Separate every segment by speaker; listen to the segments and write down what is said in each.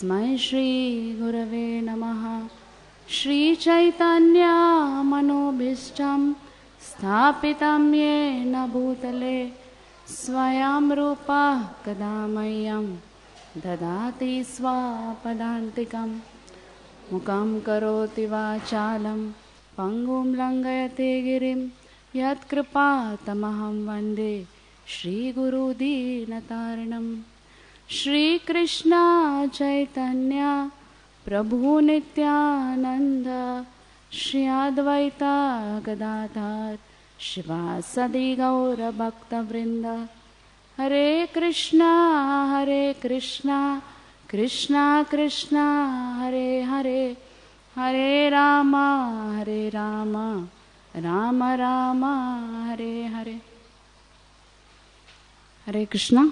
Speaker 1: तस्मै श्री गुरवे नमः। श्री चैतन्य मनोभीष्टं स्थापितं येन भूतले स्वयं रूपः कदा मह्यं ददाति स्वपदान्तिकं। मुखं करोति वाचालं पङ्गुं लङ्घयते गिरिं यत्कृपातमहं वन्दे श्रीगुरुदीनतारिणम्। श्रीकृष्ण चैतन्य प्रभु नित्यानंद श्री अद्वैत गदाधर शिवासदि गौर भक्तवृंद। हरे कृष्णा कृष्णा कृष्णा हरे हरे, हरे राम राम राम हरे हरे। हरे Krishna.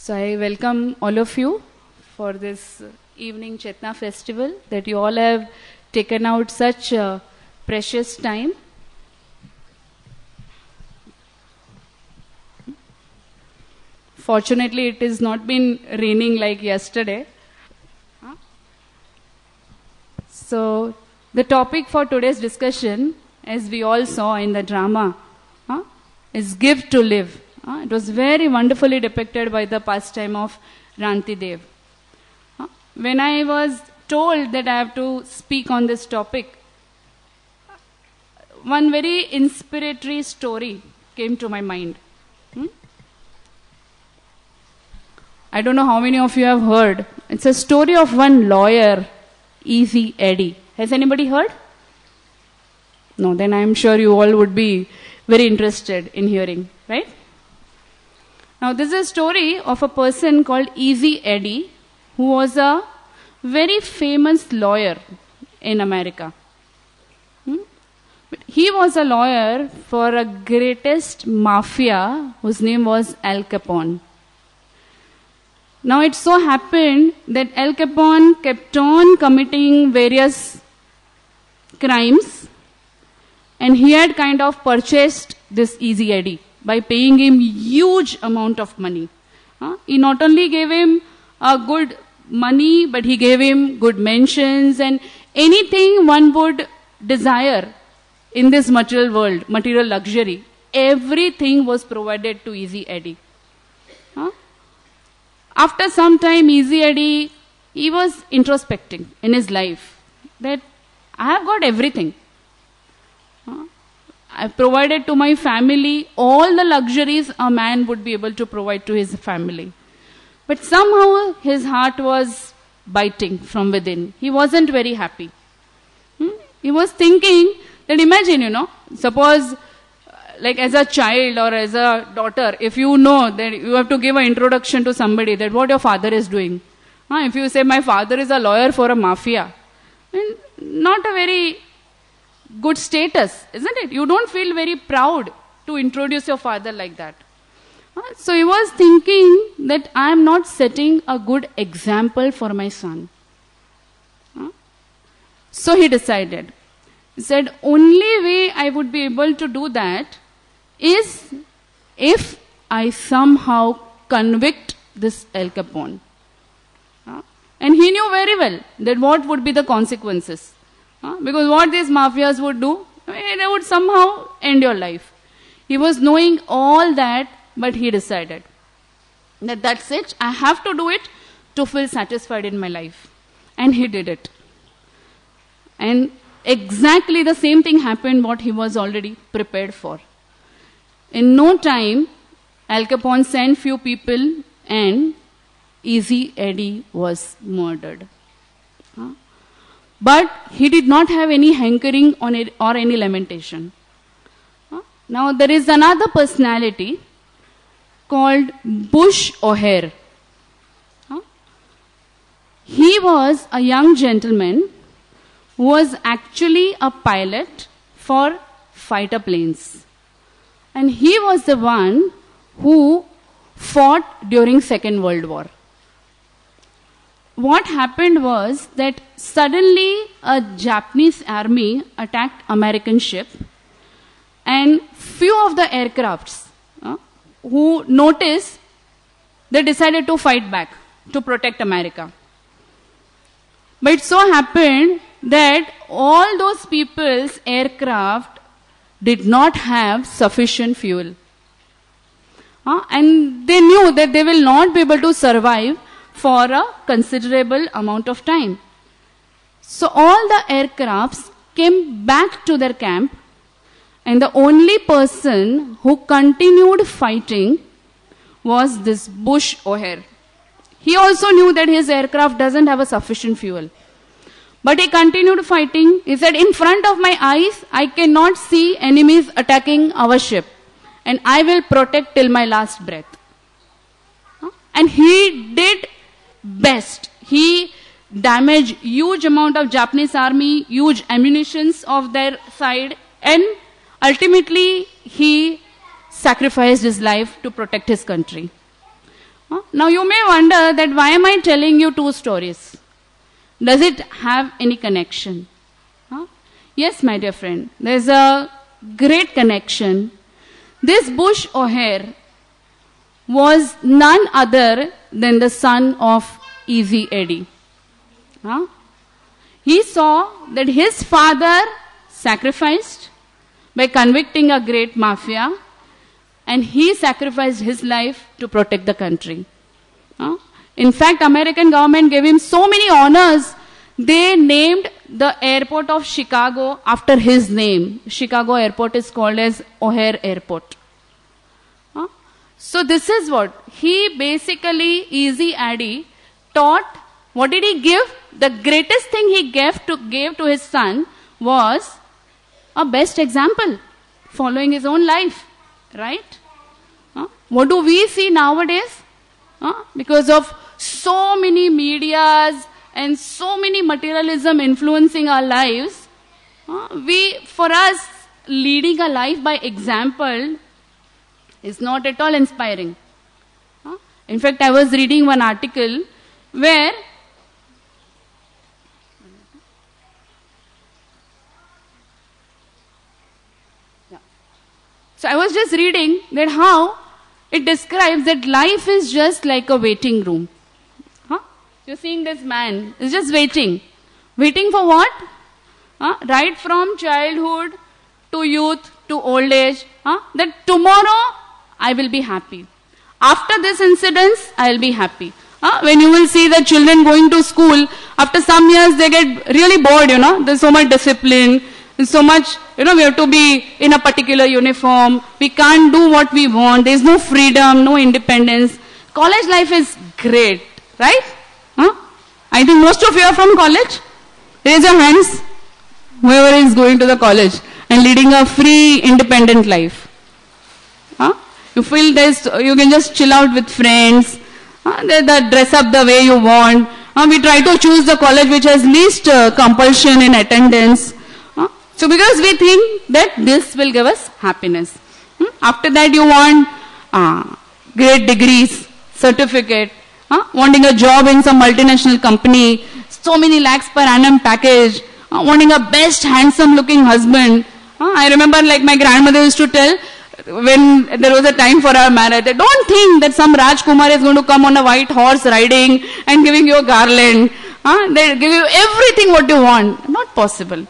Speaker 1: So I welcome all of you for this evening Chetna festival, that you all have taken out such precious time. Fortunately, it has not been raining like yesterday. So the topic for today's discussion, as we all saw in the drama, is Give to Live. It was very wonderfully depicted by the pastime of Ranti Dev. When I was told that I have to speak on this topic, one very inspiratory story came to my mind. I don't know how many of you have heard. It's a story of one lawyer, Easy Eddie. Has anybody heard? No, then I am sure you all would be very interested in hearing, right? Now, this is a story of a person called Easy Eddie, who was a very famous lawyer in America. But he was a lawyer for a greatest mafia whose name was Al Capone. Now, it so happened that Al Capone kept on committing various crimes, and he had kind of purchased this Easy Eddie by paying him huge amount of money. He not only gave him good money, but he gave him good mentions and anything one would desire in this material world, material luxury. Everything was provided to Easy Eddie. After some time, Easy Eddie, he was introspecting in his life that I have got everything. I provided to my family all the luxuries a man would be able to provide to his family. But somehow his heart was biting from within. He wasn't very happy. He was thinking that, imagine, suppose like as a child or as a daughter, if you know that you have to give an introduction to somebody, that what your father is doing. If you say, my father is a lawyer for a mafia, not a very good status, isn't it? You don't feel very proud to introduce your father like that. So he was thinking that I am not setting a good example for my son. So he decided. He said, only way I would be able to do that is if I somehow convict this Al Capone. And he knew very well that what would be the consequences. Because what these mafias would do, they would somehow end your life. He was knowing all that, but he decided that that's it. I have to do it to feel satisfied in my life. And he did it. And exactly the same thing happened what he was already prepared for. In no time, Al Capone sent few people and Easy Eddie was murdered. But he did not have any hankering on it or any lamentation. Now there is another personality called Bush O'Hare. He was a young gentleman who was actually a pilot for fighter planes. And he was the one who fought during Second World War. what happened was that suddenly a Japanese army attacked American ship, and few of the aircrafts who noticed, they decided to fight back to protect America. But it so happened that all those people's aircraft did not have sufficient fuel. And they knew that they will not be able to survive for a considerable amount of time. So all the aircrafts came back to their camp, and the only person who continued fighting was this Bush O'Hare. He also knew that his aircraft doesn't have a sufficient fuel. But he continued fighting. He said, in front of my eyes, I cannot see enemies attacking our ship, and I will protect till my last breath. And he did best. He damaged huge amount of Japanese army, huge ammunitions of their side, and ultimately he sacrificed his life to protect his country. Now you may wonder that why am I telling you two stories? Does it have any connection? Yes, my dear friend, there's a great connection. This Bush O'Hare was none other than the son of Easy Eddie. He saw that his father sacrificed by convicting a great mafia, and he sacrificed his life to protect the country. In fact, American government gave him so many honors. They named the airport of Chicago after his name. Chicago airport is called as O'Hare Airport. So this is what he basically, Easy Eddie, taught. What did he give? The greatest thing he gave to his son was a best example, following his own life, right? What do we see nowadays? Because of so many medias and so many materialism influencing our lives, for us, leading a life by example is not at all inspiring. In fact, I was reading one article where so I was just reading that how it describes that life is just like a waiting room. You're seeing this man is just waiting. Waiting for what? Right from childhood to youth to old age. That tomorrow I will be happy. After this incident, I will be happy. When you will see the children going to school, after some years they get really bored, There's so much discipline. There's so much, we have to be in a particular uniform. We can't do what we want. There's no freedom, no independence. College life is great, right? I think most of you are from college. Raise your hands. Whoever is going to the college and leading a free, independent life. You feel this, you can just chill out with friends. They dress up the way you want. We try to choose the college which has least compulsion in attendance. So because we think that this will give us happiness. After that you want great degrees, certificate, wanting a job in some multinational company, so many lakhs per annum package, wanting a best handsome looking husband. I remember like my grandmother used to tell when there was a time for our marriage, don't think that some Rajkumar is going to come on a white horse riding and giving you a garland. They give you everything what you want. Not possible.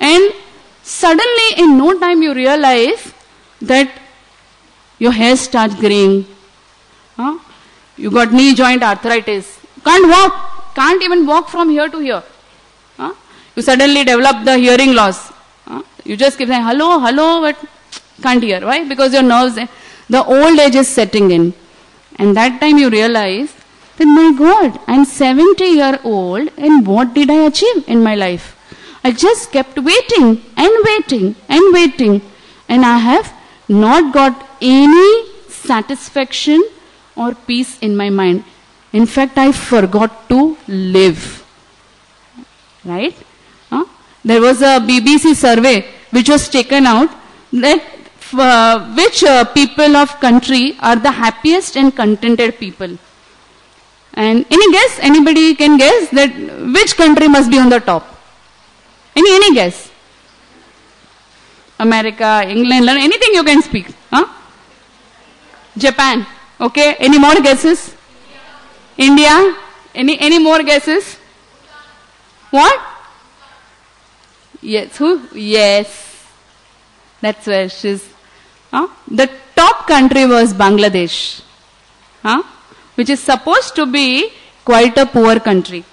Speaker 1: And suddenly in no time you realize that your hair starts graying. You got knee joint arthritis. Can't walk. Can't even walk from here to here. You suddenly develop the hearing loss. You just keep saying hello, hello, but can't hear. Why? Because your nerves, the old age is setting in. And that time you realize that my God, I'm 70-year-old and what did I achieve in my life? I just kept waiting and waiting and waiting. And I have not got any satisfaction or peace in my mind. In fact, I forgot to live. Right? There was a BBC survey which was taken out that which people of country are the happiest and contented people. And any guess? Anybody can guess that which country must be on the top? Any guess? America, England, London, anything you can speak. Huh? Japan. Okay. Any more guesses? India. Any more guesses? What? Yes. Who? Yes. That's where she's. The top country was Bangladesh, which is supposed to be quite a poor country.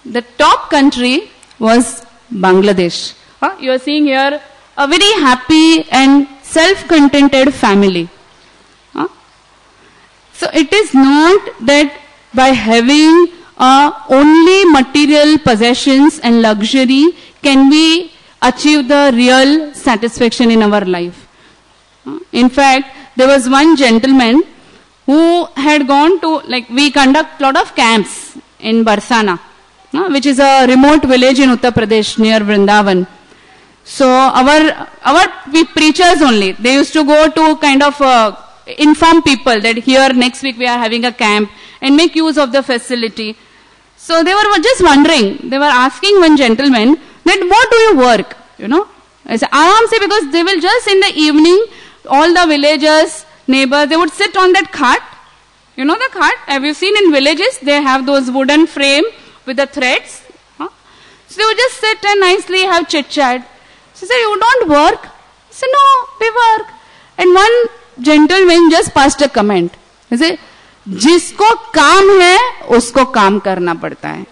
Speaker 1: The top country was Bangladesh. You are seeing here a very happy and self-contented family. So it is not that by having only material possessions and luxury can we achieve the real satisfaction in our life. In fact, there was one gentleman who had gone to, like, we conduct a lot of camps in Barsana, which is a remote village in Uttar Pradesh near Vrindavan. So our preachers only, they used to go to kind of inform people that here next week we are having a camp and make use of the facility. So they were just wondering, they were asking one gentleman that what do you work? I said, Aram se, because they will just in the evening, all the villagers, neighbors, they would sit on that cart. You know the cart? Have you seen in villages? They have those wooden frame with the threads. So they would just sit and nicely have chit chat. So he said, you don't work? I said, no, we work. And one gentleman just passed a comment. He said, जिसको काम है उसको काम करना पड़ता है.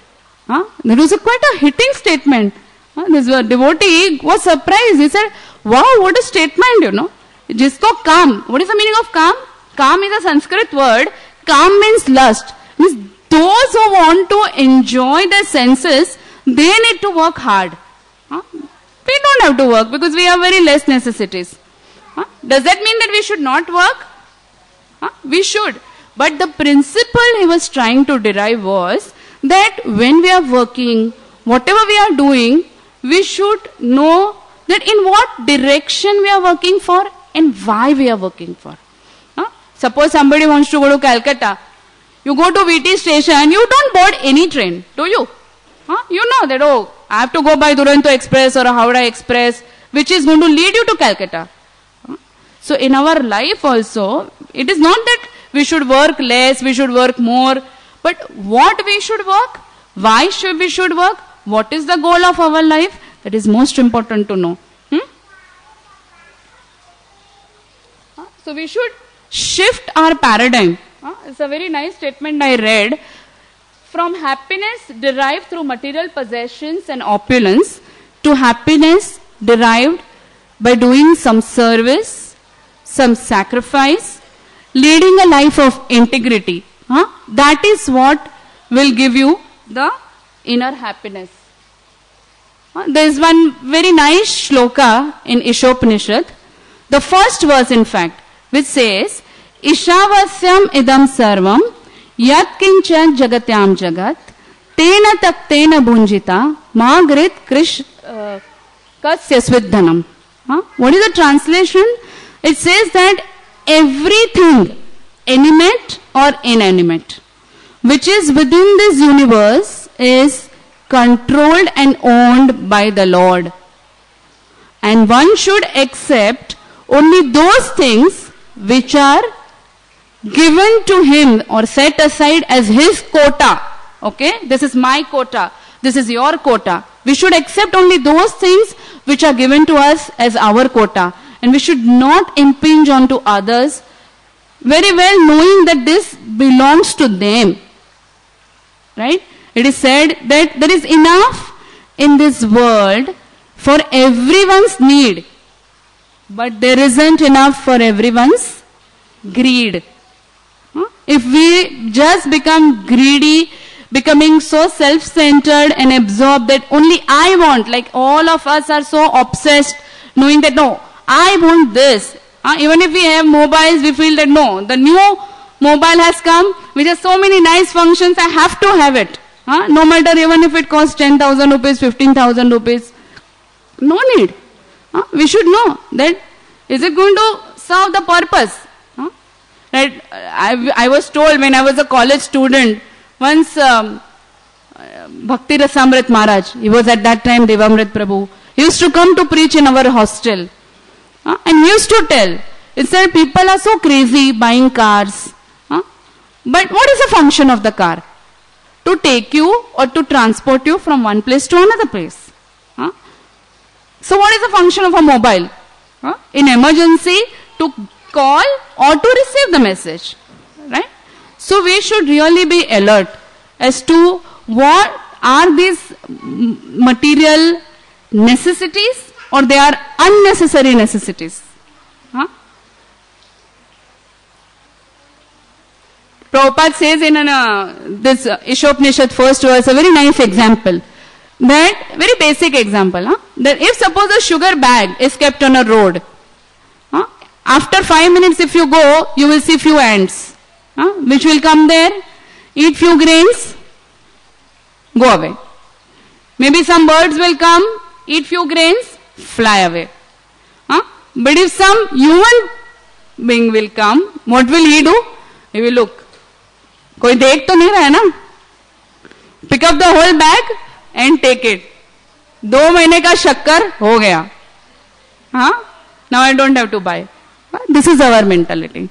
Speaker 1: That was quite a hitting statement. This devotee was surprised. He said, wow, what a statement, जिसको काम. What is the meaning of काम? काम is a Sanskrit word. काम means lust. Means those who want to enjoy their senses, they need to work hard. We don't have to work because we have very less necessities. Does that mean that we should not work? We should. But the principle he was trying to derive was that when we are working, whatever we are doing, we should know that in what direction we are working for and why we are working for. Suppose somebody wants to go to Calcutta. You go to VT station, you don't board any train, do you? You know that, I have to go by Duronto Express or a Howrah Express, which is going to lead you to Calcutta. So in our life also, it is not that we should work less, we should work more, but what we should work, why we should work, what is the goal of our life, that is most important to know. So we should shift our paradigm. It's a very nice statement I read. From happiness derived through material possessions and opulence to happiness derived by doing some service, some sacrifice, leading a life of integrity. That is what will give you the inner happiness. There is one very nice shloka in Ishopanishad. The first verse, in fact, which says, Ishavasyam idam sarvam yat kincha jagatyam jagat tena taktena bunjita magrit krish kasyasvidhanam. What is the translation? It says that everything, animate or inanimate, which is within this universe is controlled and owned by the Lord. And one should accept only those things which are given to him or set aside as his quota. Okay? This is my quota. This is your quota. We should accept only those things which are given to us as our quota. And we should not impinge on to others, very well knowing that this belongs to them. Right? It is said that there is enough in this world for everyone's need, but there isn't enough for everyone's greed. If we just become greedy, becoming so self-centered and absorbed that only I want, like all of us are so obsessed, knowing that no, I want this. Even if we have mobiles, we feel that no, the new mobile has come, which has so many nice functions, I have to have it. No matter even if it costs 10,000 rupees, 15,000 rupees. No need. We should know that is it going to serve the purpose? Right? I was told when I was a college student, once Bhakti Rasamrit Maharaj, he was at that time Devamrit Prabhu, he used to come to preach in our hostel. And he used to tell, he said, people are so crazy buying cars. But what is the function of the car? To take you or to transport you from one place to another place. So what is the function of a mobile? In emergency, to call or to receive the message. Right? So we should really be alert as to what are these material necessities or they are unnecessary necessities. Prabhupada says in this Ishopanishad first verse, a very nice example. That, very basic example, that if suppose a sugar bag is kept on a road, after 5 minutes if you go, you will see few ants, which will come there, eat few grains, go away. Maybe some birds will come, eat few grains, fly away. But if some human being will come, what will he do? He will look. कोई देख तो नहीं रहा है ना? Pick up the whole bag and take it. 2 महीने का शक्कर हो गया. Now I don't have to buy. This is our mentality.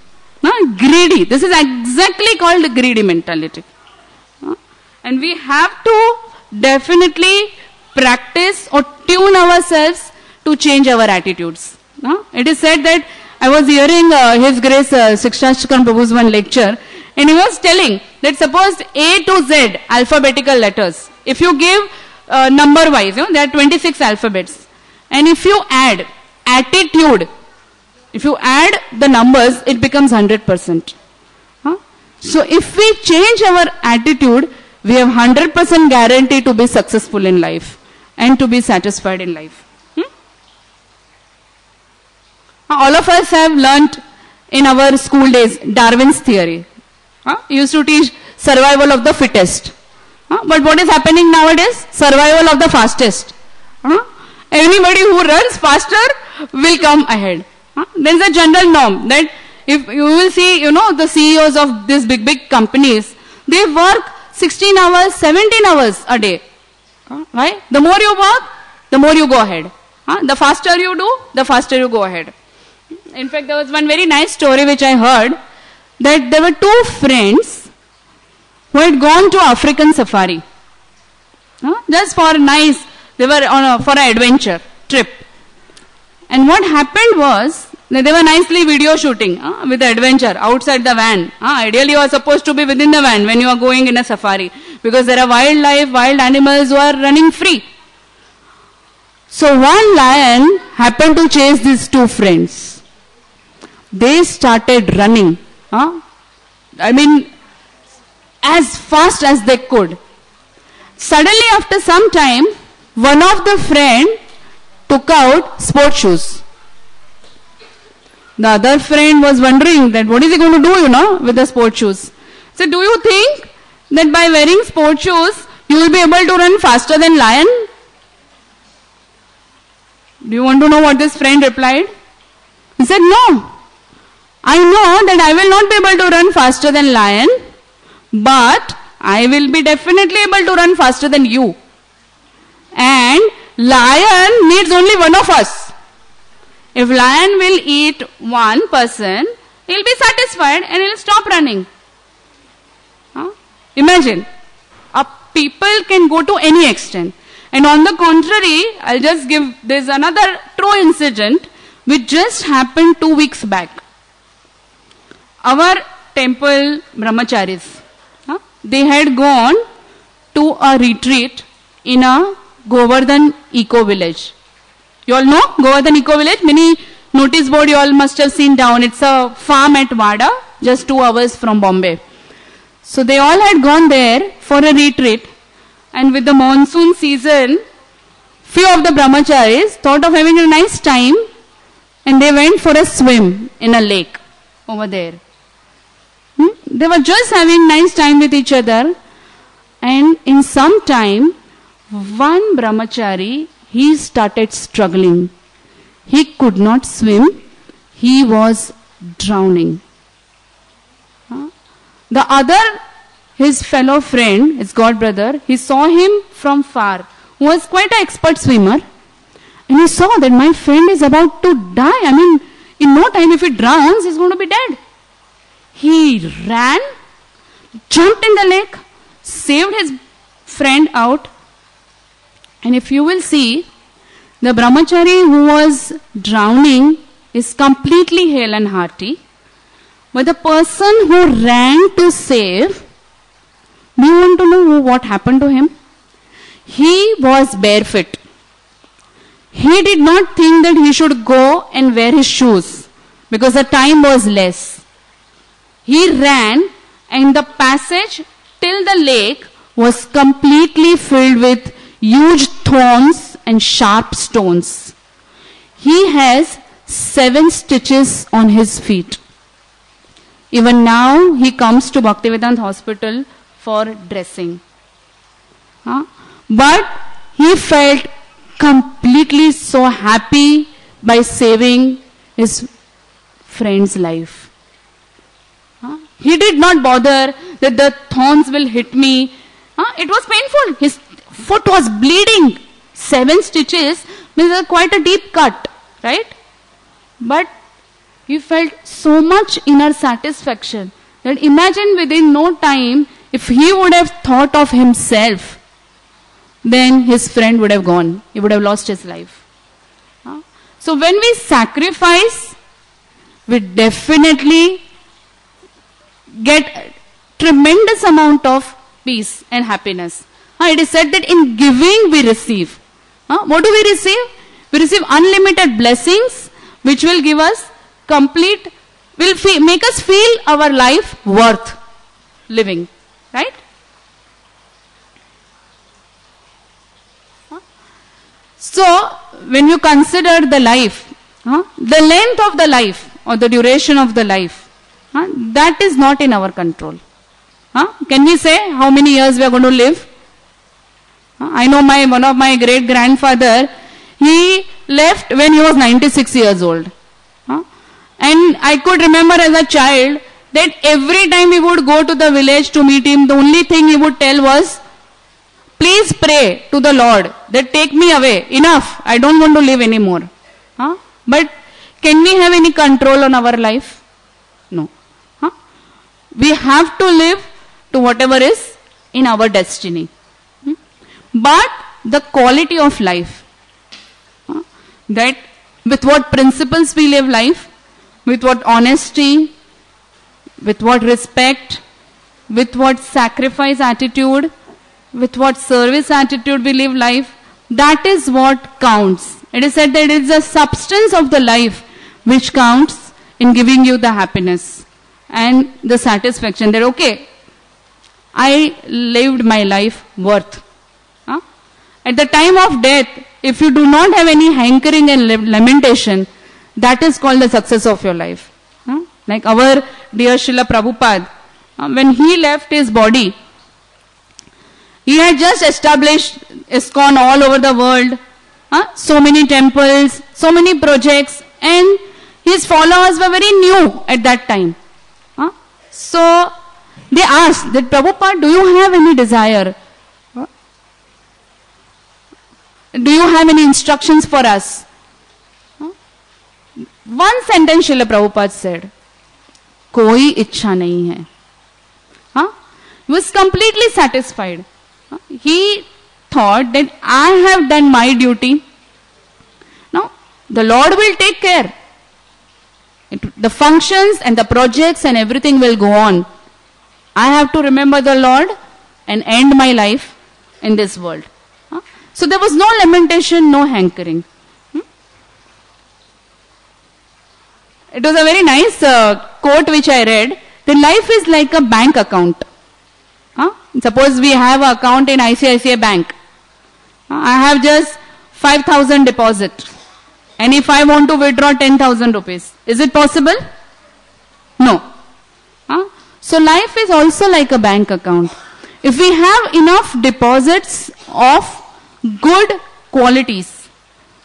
Speaker 1: Greedy. This is exactly called greedy mentality. And we have to definitely practice or tune ourselves to change our attitudes. It is said that I was hearing His Grace Sikshashtakam Prabhu's one lecture, and he was telling that suppose A to Z alphabetical letters, if you give number wise, there are 26 alphabets, and if you add attitude, if you add the numbers, it becomes 100%. So if we change our attitude, we have 100% guarantee to be successful in life and to be satisfied in life. All of us have learnt in our school days Darwin's theory. He used to teach survival of the fittest. But what is happening nowadays? Survival of the fastest. Anybody who runs faster will come ahead. There is a general norm that if you will see, the CEOs of these big companies, they work 16 hours, 17 hours a day. Right? The more you work, the more you go ahead. The faster you do, the faster you go ahead. In fact, there was one very nice story which I heard, that there were 2 friends who had gone to African safari. Just for nice, they were for an adventure trip. And what happened was, they were nicely video shooting with the adventure outside the van. Ideally, you are supposed to be within the van when you are going in a safari, because there are wildlife, wild animals who are running free. So one lion happened to chase these 2 friends. They started running. As fast as they could. Suddenly, after some time, one of the friend took out sport shoes. The other friend was wondering that what is he going to do, with the sport shoes. So, do you think that by wearing sport shoes, you will be able to run faster than lion? Do you want to know what this friend replied? He said, no. I know that I will not be able to run faster than lion, but I will be definitely able to run faster than you. And lion needs only one of us. If lion will eat one person, he will be satisfied and he will stop running. Imagine, people can go to any extent. And on the contrary, I'll just give, there's another true incident which just happened 2 weeks back. Our temple brahmacharis, they had gone to a retreat in a Govardhan eco village. You all know Govardhan eco village? Many notice board you all must have seen down. It's a farm at Wada, just 2 hours from Bombay. So they all had gone there for a retreat, and with the monsoon season, few of the brahmacharis thought of having a nice time, and they went for a swim in a lake over there. They were just having nice time with each other, and in some time, one brahmachari, he started struggling. He could not swim. He was drowning. The other, his fellow friend, his god brother, he saw him from far, who was quite an expert swimmer. And he saw that my friend is about to die. I mean, in no time, if he drowns, he's going to be dead. He ran, jumped in the lake, saved his friend out. And if you will see, the brahmachari who was drowning is completely hale and hearty. But the person who ran to save, do you want to know what happened to him? He was barefoot. He did not think that he should go and wear his shoes because the time was less. He ran and the passage till the lake was completely filled with huge thorns and sharp stones. He has 7 stitches on his feet. Even now he comes to Bhaktivedanta Hospital for dressing. But he felt completely so happy by saving his friend's life. He did not bother that the thorns will hit me. It was painful. His foot was bleeding. 7 stitches means quite a deep cut, right? But he felt so much inner satisfaction that imagine within no time, if he would have thought of himself, then his friend would have gone. He would have lost his life. So when we sacrifice, we definitely get tremendous amount of peace and happiness. It is said that in giving we receive. What do we receive? We receive unlimited blessings which will give us complete, will make us feel our life worth living. Right? So, when you consider the life, the length of the life or the duration of the life, that is not in our control. Can we say how many years we are going to live? I know one of my great grandfather, he left when he was 96 years old. And I could remember as a child that every time he would go to the village to meet him, the only thing he would tell was, please pray to the Lord that take me away. Enough. I don't want to live anymore. But can we have any control on our life? No. We have to live to whatever is in our destiny. But the quality of life, that with what principles we live life, with what honesty, with what respect, with what sacrifice attitude, with what service attitude we live life, that is what counts. It is said that it is the substance of the life which counts in giving you the happiness and the satisfaction that, okay, I lived my life worth. At the time of death, if you do not have any hankering and lamentation, that is called the success of your life. Like our dear Srila Prabhupada, when he left his body, he had just established ISKCON all over the world, so many temples, so many projects, and his followers were very new at that time. So they asked that, Prabhupada, do you have any desire? Do you have any instructions for us? One sentence Srila Prabhupada said, Koi ichha nahi hai. He was completely satisfied. He thought that I have done my duty. Now, the Lord will take care. The functions and the projects and everything will go on. I have to remember the Lord and end my life in this world. So there was no lamentation, no hankering. It was a very nice quote which I read. The life is like a bank account. Suppose we have an account in ICICI Bank. I have just 5,000 deposit. And if I want to withdraw 10,000 rupees, is it possible? No. So life is also like a bank account. If we have enough deposits of good qualities,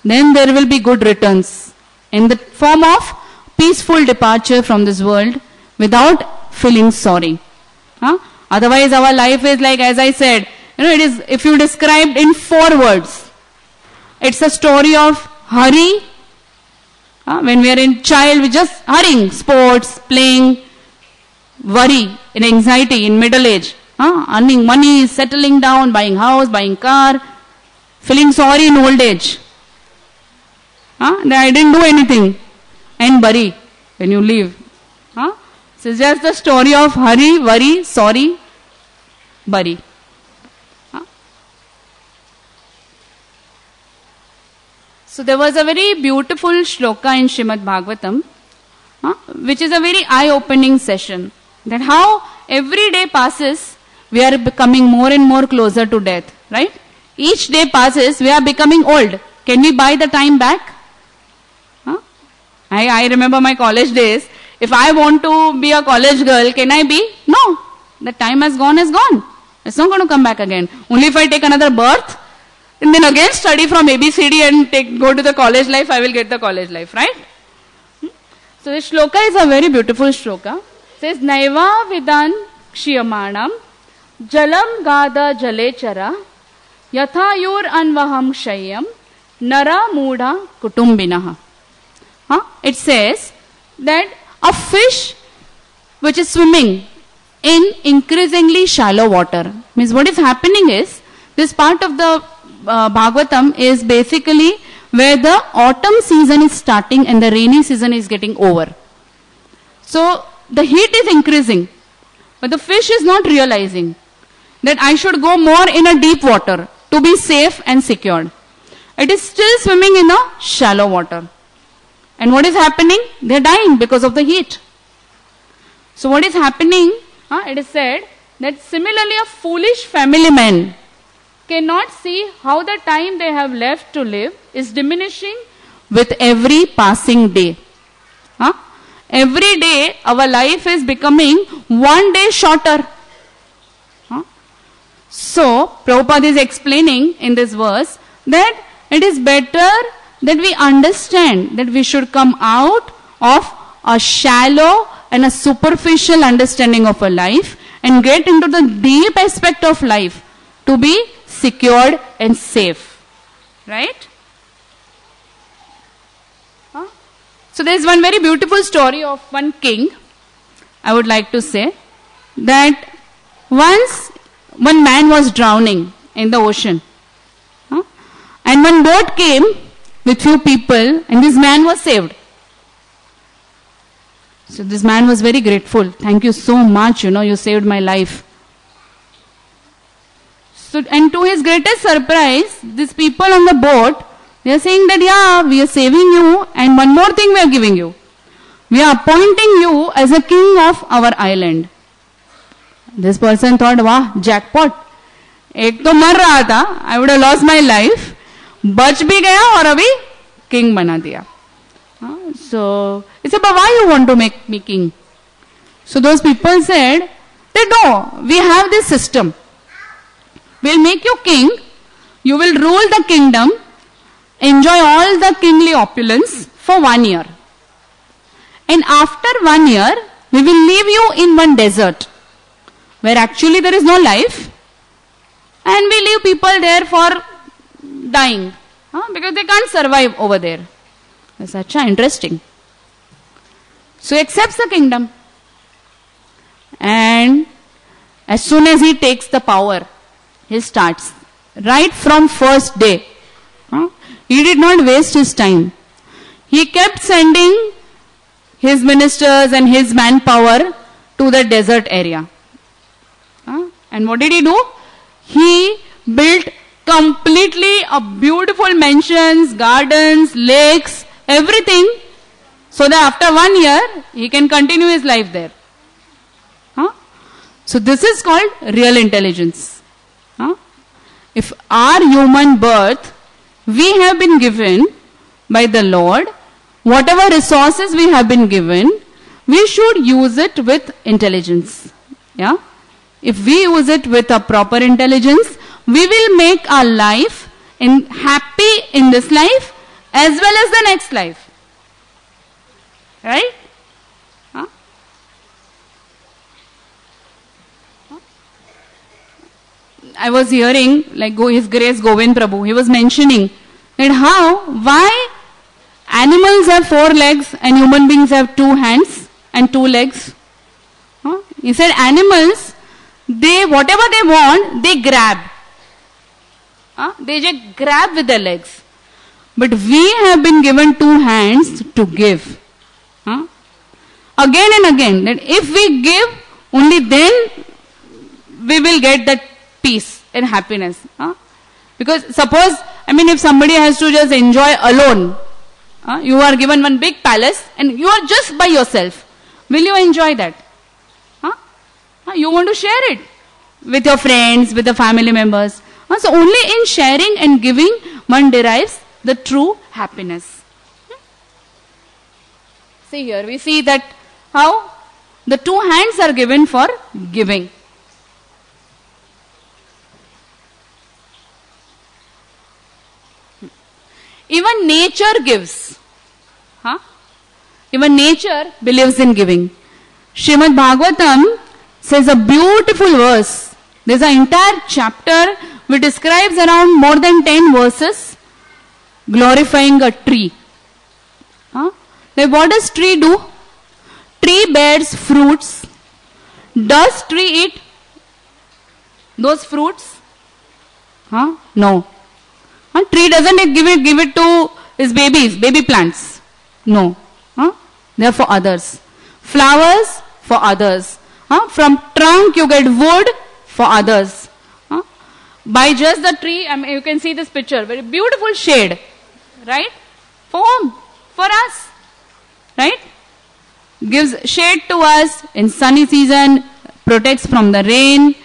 Speaker 1: then there will be good returns. in the form of peaceful departure from this world without feeling sorry. Otherwise our life is like, as I said, it is, if you described in 4 words, it's a story of hurry. When we are in child, we just hurrying, sports, playing, worry, in anxiety, in middle age, earning money, settling down, buying house, buying car, feeling sorry in old age. That I didn't do anything. And worry when you leave. So it's just the story of hurry, worry, sorry, worry. So there was a very beautiful shloka in Srimad Bhagavatam, which is a very eye-opening session. That how every day passes, we are becoming more and more closer to death, right? Each day passes, we are becoming old. Can we buy the time back? I remember my college days. If I want to be a college girl, can I be? No. The time has gone, is gone. It's not going to come back again. Only if I take another birth, and then again study from ABCD and go to the college life, I will get the college life, right? So this shloka is a very beautiful shloka. It says, Naiva vidan kshiyamanam jalam gada jalechara yathayur anvaham shayyam nara mudha kutumbinaha. It says that a fish which is swimming in increasingly shallow water. Means what is happening is, this part of the Bhagavatam is basically where the autumn season is starting and the rainy season is getting over. So the heat is increasing, but the fish is not realizing that I should go more in a deep water to be safe and secured. It is still swimming in a shallow water. And what is happening? They are dying because of the heat. So what is happening? It is said that similarly a foolish family man cannot see how the time they have left to live is diminishing with every passing day. Every day our life is becoming one day shorter. So Prabhupada is explaining in this verse that it is better that we understand that we should come out of a shallow and a superficial understanding of a life and get into the deep aspect of life to be secured and safe. Right? So there is one very beautiful story of one king, I would like to say, that once one man was drowning in the ocean. And one boat came with few people and this man was saved. So this man was very grateful. Thank you so much, you saved my life. So, and to his greatest surprise, these people on the boat, they are saying that, yeah, we are saving you and one more thing we are giving you. We are appointing you as a king of our island. This person thought, wow, jackpot. Ek to mar raha tha, I would have lost my life. बच भी गया और अभी king बना दिया. So he said, but why you want to make me king? So those people said that no, we have this system. We'll make you king. You will rule the kingdom, enjoy all the kingly opulence for 1 year. And after 1 year, we will leave you in one desert where actually there is no life. And we leave people there for dying because they can't survive over there. That's such interesting. So he accepts the kingdom. And as soon as he takes the power, he starts. Right from first day. He did not waste his time. He kept sending his ministers and his manpower to the desert area. And what did he do? He built completely a beautiful mansions, gardens, lakes, everything, so that after 1 year, he can continue his life there. So this is called real intelligence. If our human birth, we have been given by the Lord, whatever resources we have been given, we should use it with intelligence. Yeah? If we use it with a proper intelligence, we will make our life happy in this life as well as the next life. Right? Huh? I was hearing, like His Grace Govind Prabhu, he was mentioning that why animals have 4 legs and human beings have 2 hands and 2 legs. He said animals, they whatever they want, they grab. They just grab with their legs. But we have been given 2 hands to give. Again and again, that if we give, only then we will get that peace and happiness. Because suppose, if somebody has to just enjoy alone, you are given one big palace and you are just by yourself. Will you enjoy that? You want to share it with your friends, with the family members. So only in sharing and giving one derives the true happiness. See here, we see that how the 2 hands are given for giving. Even nature gives. Even nature believes in giving. Srimad Bhagavatam says a beautiful verse. There's an entire chapter which describes around more than 10 verses glorifying a tree. Like what does tree do? Tree bears fruits. Does tree eat those fruits? No. Tree doesn't give it to his babies, baby plants. No. They are for others. Flowers for others. From trunk you get wood for others. By just the tree, you can see this picture, very beautiful shade. Right? For whom? For us. Right? Gives shade to us in sunny season, protects from the rain.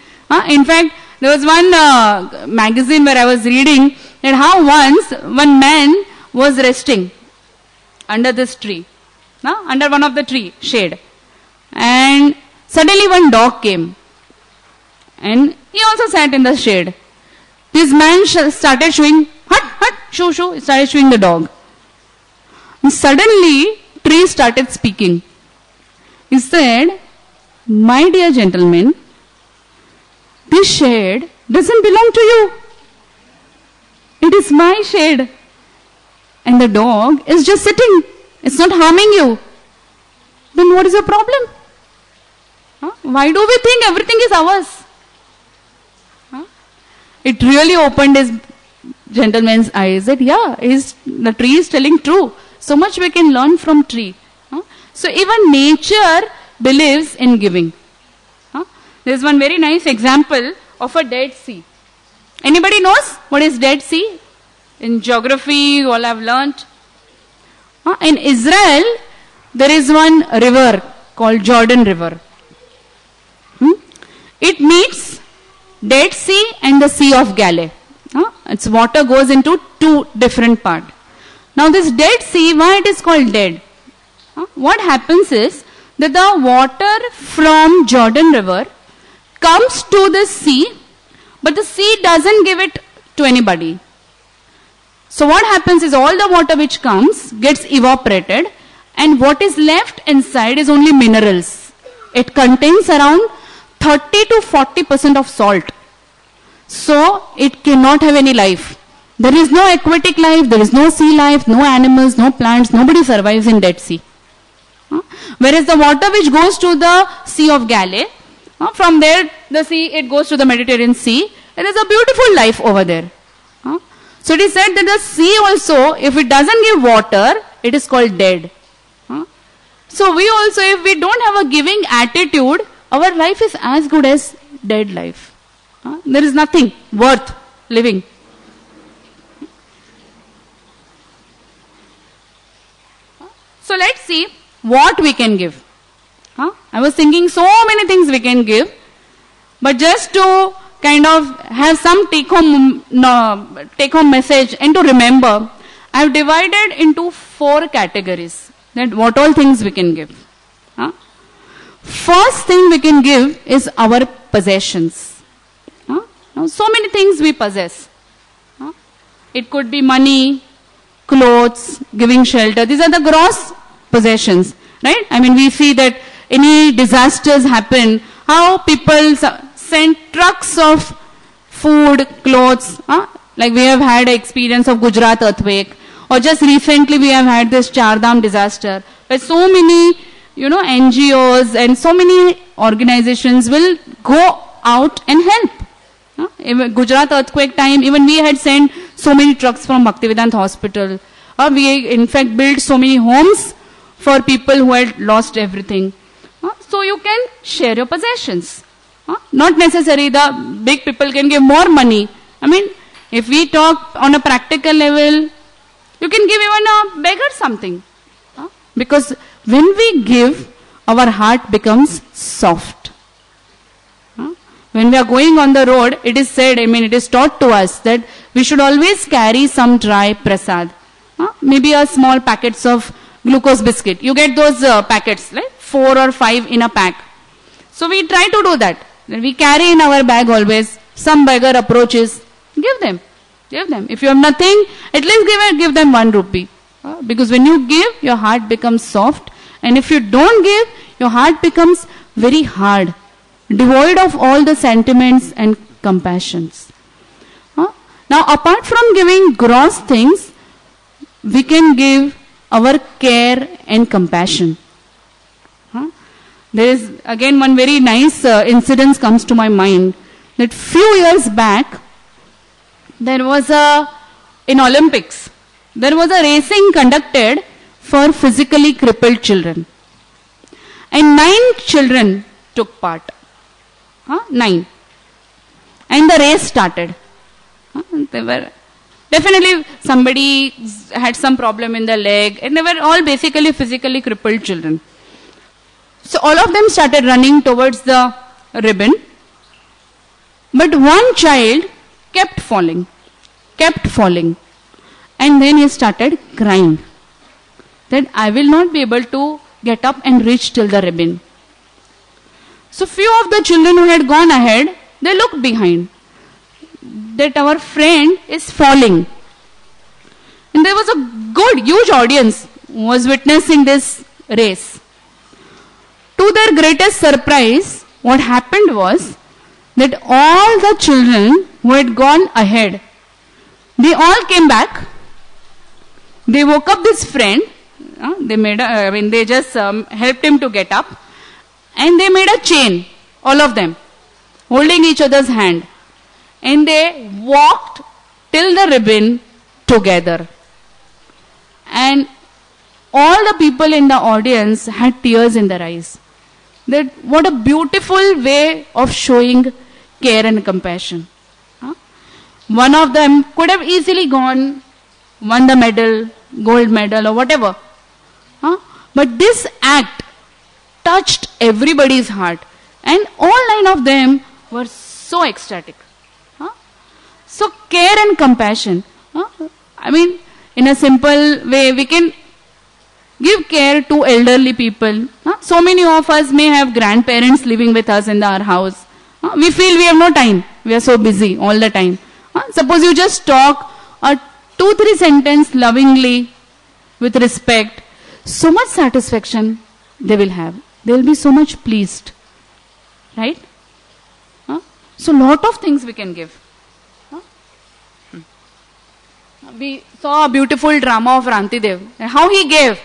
Speaker 1: In fact, there was one magazine where I was reading that how once one man was resting under this tree, under one of the tree shade, and suddenly one dog came and he also sat in the shade. This man started shooing, shoo, he started shooing the dog. And suddenly tree started speaking. He said, my dear gentleman, this shade doesn't belong to you. It is my shade. And the dog is just sitting. It's not harming you. Then what is your problem? Why do we think everything is ours? It really opened his gentleman's eyes that the tree is telling true. So much we can learn from tree. So even nature believes in giving. There is one very nice example of a Dead Sea. Anybody knows what is Dead Sea? In geography, you all have learnt. In Israel, there is one river called Jordan River. It meets Dead Sea and the Sea of Galilee. Its water goes into 2 different parts. Now this Dead Sea, why it is called dead? What happens is that the water from Jordan River comes to the sea, but the sea doesn't give it to anybody. So what happens is all the water which comes gets evaporated, and what is left inside is only minerals. It contains around 30 to 40% of salt. So it cannot have any life. There is no aquatic life, there is no sea life, no animals, no plants, nobody survives in Dead Sea. Whereas the water which goes to the Sea of Galilee, from there the sea, it goes to the Mediterranean Sea. There is a beautiful life over there. So it is said that the sea also, if it doesn't give water, it is called dead. So we also, if we don't have a giving attitude, our life is as good as dead life. There is nothing worth living. So let's see what we can give. I was thinking so many things we can give, but just to kind of have some take-home message and to remember, I have divided into 4 categories that what all things we can give. First thing we can give is our possessions. Now, so many things we possess. It could be money, clothes, giving shelter. These are the gross possessions. right? I mean, we see that any disasters happen, how people send trucks of food, clothes, like we have had experience of Gujarat earthquake, or just recently we have had this Chardham disaster, where so many, NGOs and so many organizations will go out and help. Even Gujarat earthquake time, even we had sent so many trucks from Bhaktivedanta Hospital. We in fact built so many homes for people who had lost everything. So you can share your possessions. Not necessary the big people can give more money. I mean, if we talk on a practical level, you can give even a beggar something. Because when we give, our heart becomes soft. When we are going on the road, it is said, it is taught to us that we should always carry some dry prasad. Maybe a small packets of glucose biscuit. You get those packets, like 4 or 5 in a pack. So we try to do that. We carry in our bag always. Some beggar approaches, give them. Give them. If you have nothing, at least give them 1 rupee. Because when you give, your heart becomes soft. And if you don't give, your heart becomes very hard, devoid of all the sentiments and compassions. Now, apart from giving gross things, we can give our care and compassion. There is again one very nice incident comes to my mind, that few years back, there was in Olympics, there was a racing conducted for physically crippled children. And 9 children took part. 9. And the race started. They were definitely, somebody had some problem in the leg, and they were all basically physically crippled children. So all of them started running towards the ribbon. But one child kept falling. And then he started crying that I will not be able to get up and reach till the ribbon. So few of the children who had gone ahead, they looked behind, that our friend is falling. And there was a good, huge audience who was witnessing this race. To their greatest surprise, what happened was that all the children who had gone ahead, they all came back. They woke up this friend. They just helped him to get up. And they made a chain, all of them, holding each other's hand. And they walked till the ribbon together. And all the people in the audience had tears in their eyes. That what a beautiful way of showing care and compassion. One of them could have easily won the medal, gold medal or whatever. But this act touched everybody's heart. And all 9 of them were so ecstatic. So care and compassion. In a simple way, we can give care to elderly people. So many of us may have grandparents living with us in our house. We feel we have no time. We are so busy all the time. Suppose you just talk a 2-3 sentence lovingly, with respect, so much satisfaction they will have. They will be so much pleased. Right? So lot of things we can give. We saw a beautiful drama of Rantidev. How he gave.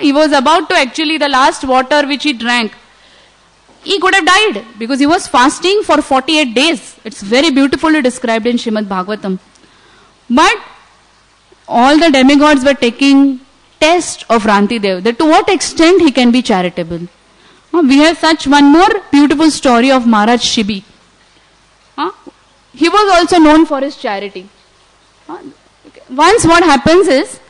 Speaker 1: He was about to actually, the last water which he drank, he could have died because he was fasting for 48 days. It's very beautifully described in Srimad Bhagavatam. But all the demigods were taking test of Rantidev, that to what extent he can be charitable. We have such one more beautiful story of Maharaj Shibi. He was also known for his charity. Once what happens is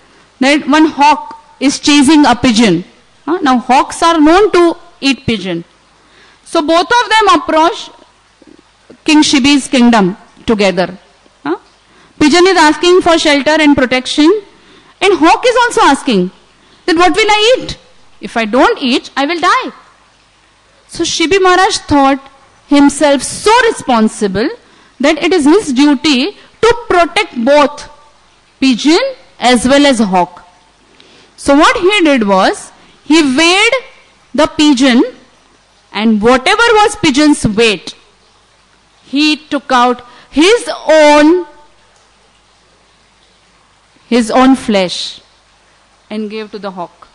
Speaker 1: that one hawk is chasing a pigeon. Now hawks are known to eat pigeon. So both of them approach King Shibi's kingdom together. Pigeon is asking for shelter and protection, and hawk is also asking that what will I eat? If I don't eat, I will die. So Shibi Maharaj thought himself so responsible that it is his duty to protect both pigeon as well as hawk. So what he did was, He weighed the pigeon, and whatever was pigeon's weight, he took out his own flesh and gave to the hawk.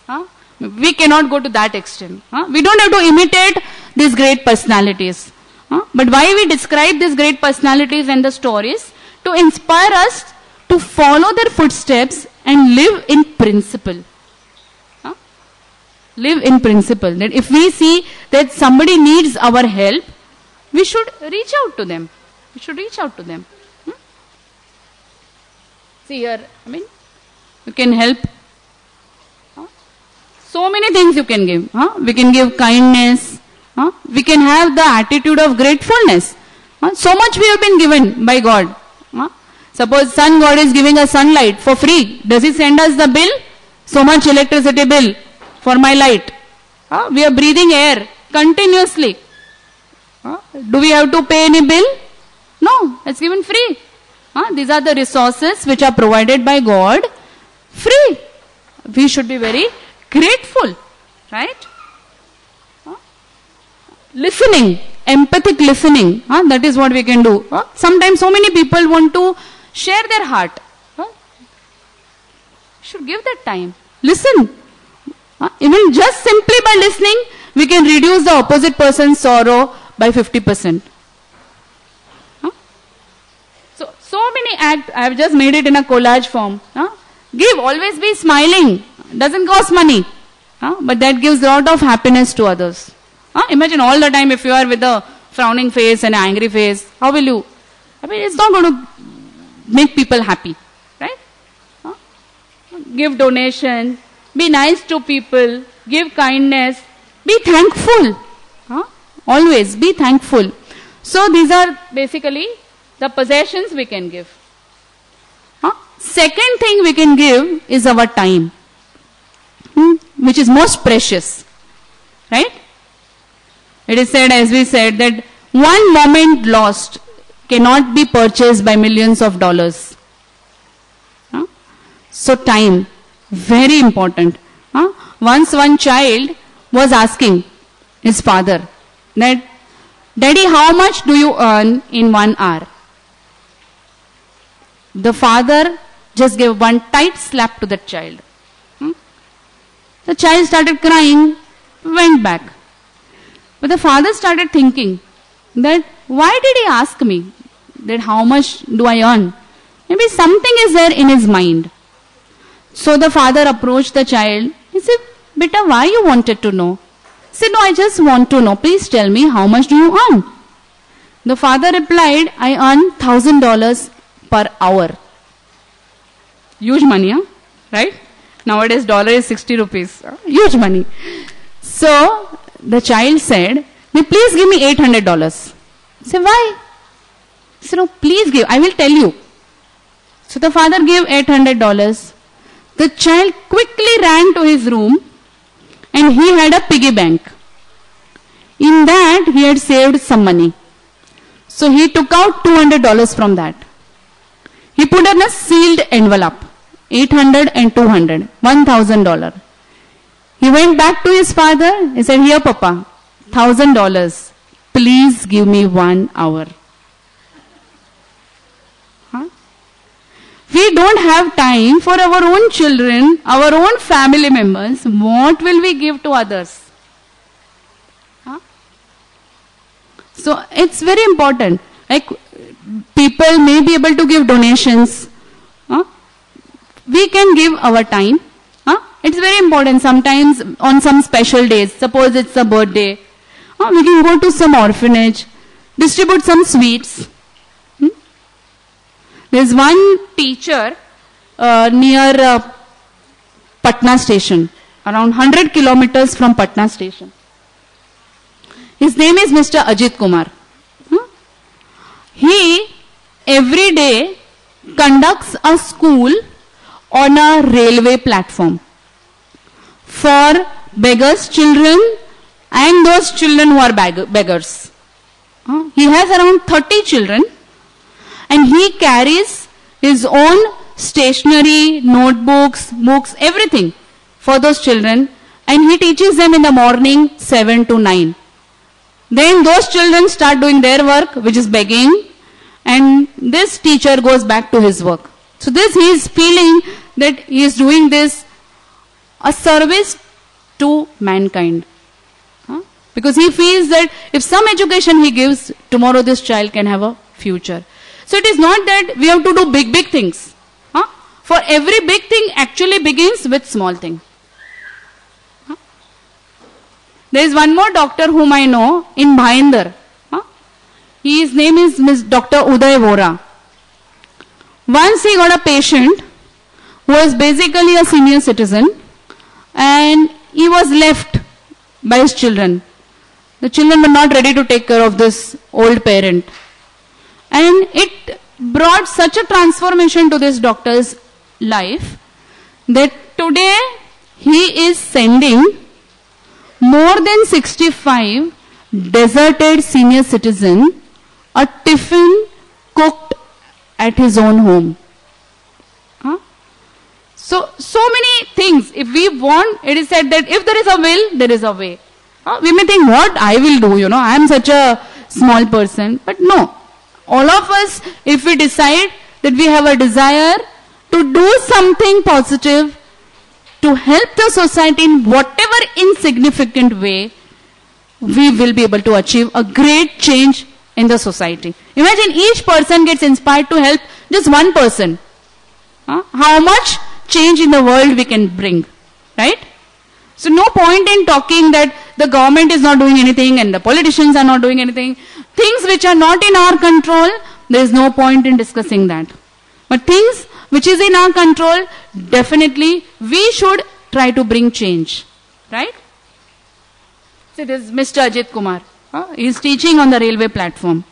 Speaker 1: Huh? We cannot go to that extent. Huh? We don't have to imitate these great personalities. Huh? But why we describe these great personalities and the stories? To inspire us to follow their footsteps and live in principle. Huh? Live in principle. That if we see that somebody needs our help, we should reach out to them. We should reach out to them. See here, you can help. So many things you can give. We can give kindness. We can have the attitude of gratefulness. So much we have been given by God. Suppose sun God is giving us sunlight for free. Does he send us the bill? So much electricity bill for my light. We are breathing air continuously. Do we have to pay any bill? No, it's given free. These are the resources which are provided by God free. We should be very grateful, right? Listening, empathic listening, that is what we can do. Sometimes so many people want to share their heart. Should give that time. Listen. Even just simply by listening, we can reduce the opposite person's sorrow by 50%. So many acts, I have just made it in a collage form. Give, always be smiling. Doesn't cost money. But that gives a lot of happiness to others. Imagine all the time if you are with a frowning face and an angry face, how will you? It's not going to make people happy. Right? Give donation. Be nice to people. Give kindness. Be thankful. Always be thankful. So these are basically the possessions we can give. Second thing we can give is our time, which is most precious. Right? It is said, as we said, that one moment lost cannot be purchased by millions of dollars. So time, very important. Once one child was asking his father that, Daddy, how much do you earn in 1 hour? The father just gave one tight slap to that child. The child started crying, went back. But the father started thinking that, why did he ask me that how much do I earn? Maybe something is there in his mind. So the father approached the child. He said, Beta, why you wanted to know? He said, no, I just want to know. Please tell me, how much do you earn? The father replied, I earn $1,000 per hour. Huge money, right? Nowadays dollar is 60 rupees. Huge money. So the child said, please give me $800. He said, why? He said, no, please give. I will tell you. So the father gave $800. The child quickly ran to his room and he had a piggy bank. In that he had saved some money. So he took out $200 from that. He put in a sealed envelope, 800 and 200, $1,000. He went back to his father. He said, here Papa, $1,000. Please give me 1 hour. We don't have time for our own children, our own family members. What will we give to others? So it's very important. Like people may be able to give donations. We can give our time. It's very important. Sometimes on some special days, suppose it's a birthday, we can go to some orphanage, distribute some sweets. There's one teacher near Patna station, around 100 kilometers from Patna station. His name is Mr. Ajit Kumar. He every day conducts a school on a railway platform for beggars' children and those children who are beggars. He has around 30 children and he carries his own stationery, notebooks, books, everything for those children, and he teaches them in the morning 7 to 9. Then those children start doing their work, which is begging, and this teacher goes back to his work. So this, he is feeling that he is doing this a service to mankind. Because he feels that if some education he gives, tomorrow this child can have a future. So it is not that we have to do big, big things. For every big thing actually begins with small thing. There is one more doctor whom I know in Bhayandar. His name is Dr. Uday Vora. Once he got a patient who was basically a senior citizen, and he was left by his children. The children were not ready to take care of this old parent. And it brought such a transformation to this doctor's life that today he is sending more than 65 deserted senior citizens a tiffin cooked at his own home. So many things. If we want, it is said that if there is a will, there is a way. We may think, what I will do, I am such a small person. But no, all of us, if we decide that we have a desire to do something positive, to help the society in whatever insignificant way, we will be able to achieve a great change in the society. Imagine each person gets inspired to help just one person. How much change in the world we can bring, right? So no point in talking that the government is not doing anything and the politicians are not doing anything. Things which are not in our control, there is no point in discussing that. But things which is in our control, definitely we should try to bring change, right? So this is Mr. Ajit Kumar. He is teaching on the railway platform.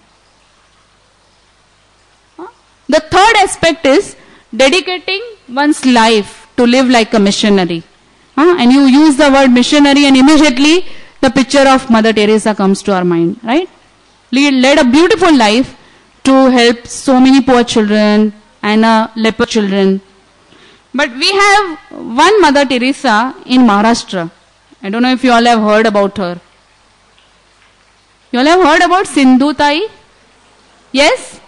Speaker 1: The third aspect is dedicating one's life to live like a missionary. And you use the word missionary and immediately the picture of Mother Teresa comes to our mind, right? Led a beautiful life to help so many poor children and leper children. But we have one Mother Teresa in Maharashtra. I don't know if you all have heard about her. You all have heard about Sindhu Tai? Yes?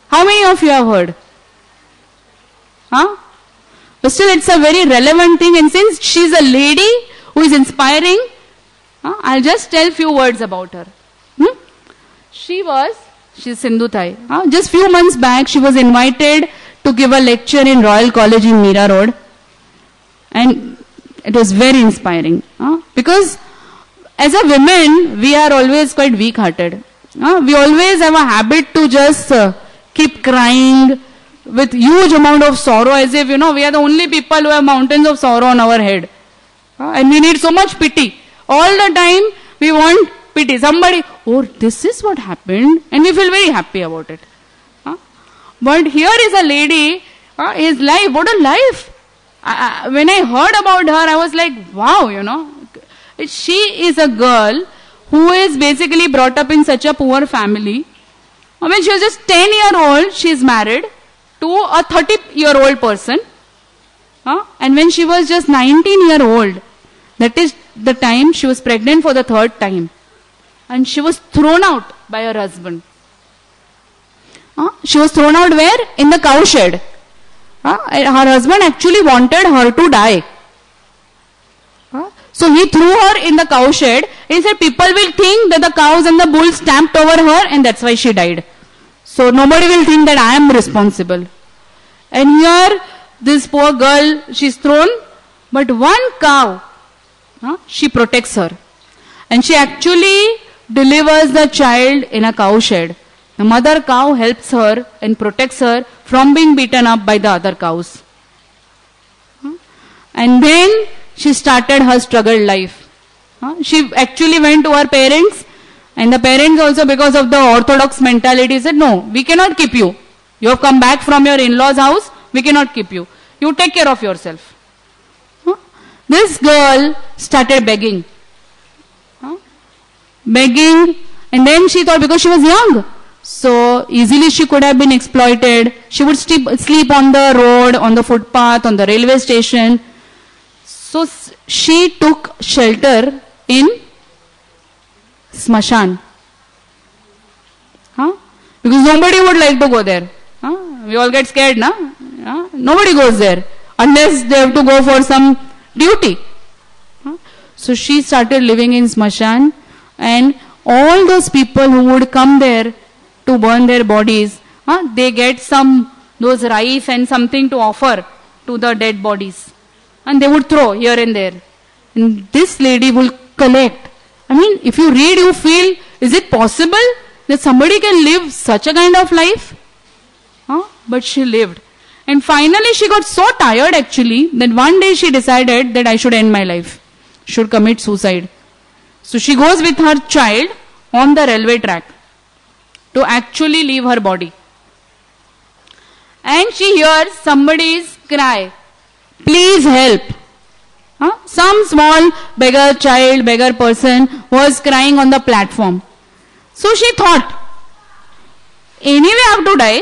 Speaker 1: How many of you have heard? But still it's a very relevant thing, and since she's a lady who is inspiring, I'll just tell few words about her. She's Sindhu Tai. Just few months back she was invited to give a lecture in Royal College in Mira Road, and it was very inspiring. Because as a women, we are always quite weak-hearted. We always have a habit to just keep crying with huge amount of sorrow, as if, we are the only people who have mountains of sorrow on our head. And we need so much pity. All the time, we want pity. Somebody, oh, this is what happened. And we feel very happy about it. But here is a lady, his life, what a life. When I heard about her, I was like, wow, She is a girl who is basically brought up in such a poor family. When she was just 10-year-old, she is married to a 30-year-old person. And when she was just 19-year-old, that is the time she was pregnant for the third time. And she was thrown out by her husband. She was thrown out where? In the cow shed. Her husband actually wanted her to die. So he threw her in the cow shed. He said people will think that the cows and the bulls stamped over her and that's why she died. So nobody will think that I am responsible. And here, this poor girl, she's thrown, but one cow, she protects her. And she actually delivers the child in a cow shed. The mother cow helps her and protects her from being beaten up by the other cows. And then she started her struggle life. She actually went to her parents, and the parents also, because of the orthodox mentality, said, no, we cannot keep you. You have come back from your in-laws' house, we cannot keep you. You take care of yourself. This girl started begging. Begging, and then she thought, because she was young, so easily she could have been exploited. She would sleep on the road, on the footpath, on the railway station. So she took shelter in Smashan. Because nobody would like to go there. We all get scared, na? Nobody goes there unless they have to go for some duty. So she started living in Smashan, and all those people who would come there to burn their bodies, they get those rice and something to offer to the dead bodies. And they would throw here and there. And this lady will collect. I mean, if you read, you feel, is it possible that somebody can live such a kind of life? But she lived. And finally she got so tired actually that one day she decided that I should end my life. Should commit suicide. So she goes with her child on the railway track to actually leave her body. And she hears somebody's cry, please help. Some small beggar child, beggar person was crying on the platform. So she thought, anyway I have to die.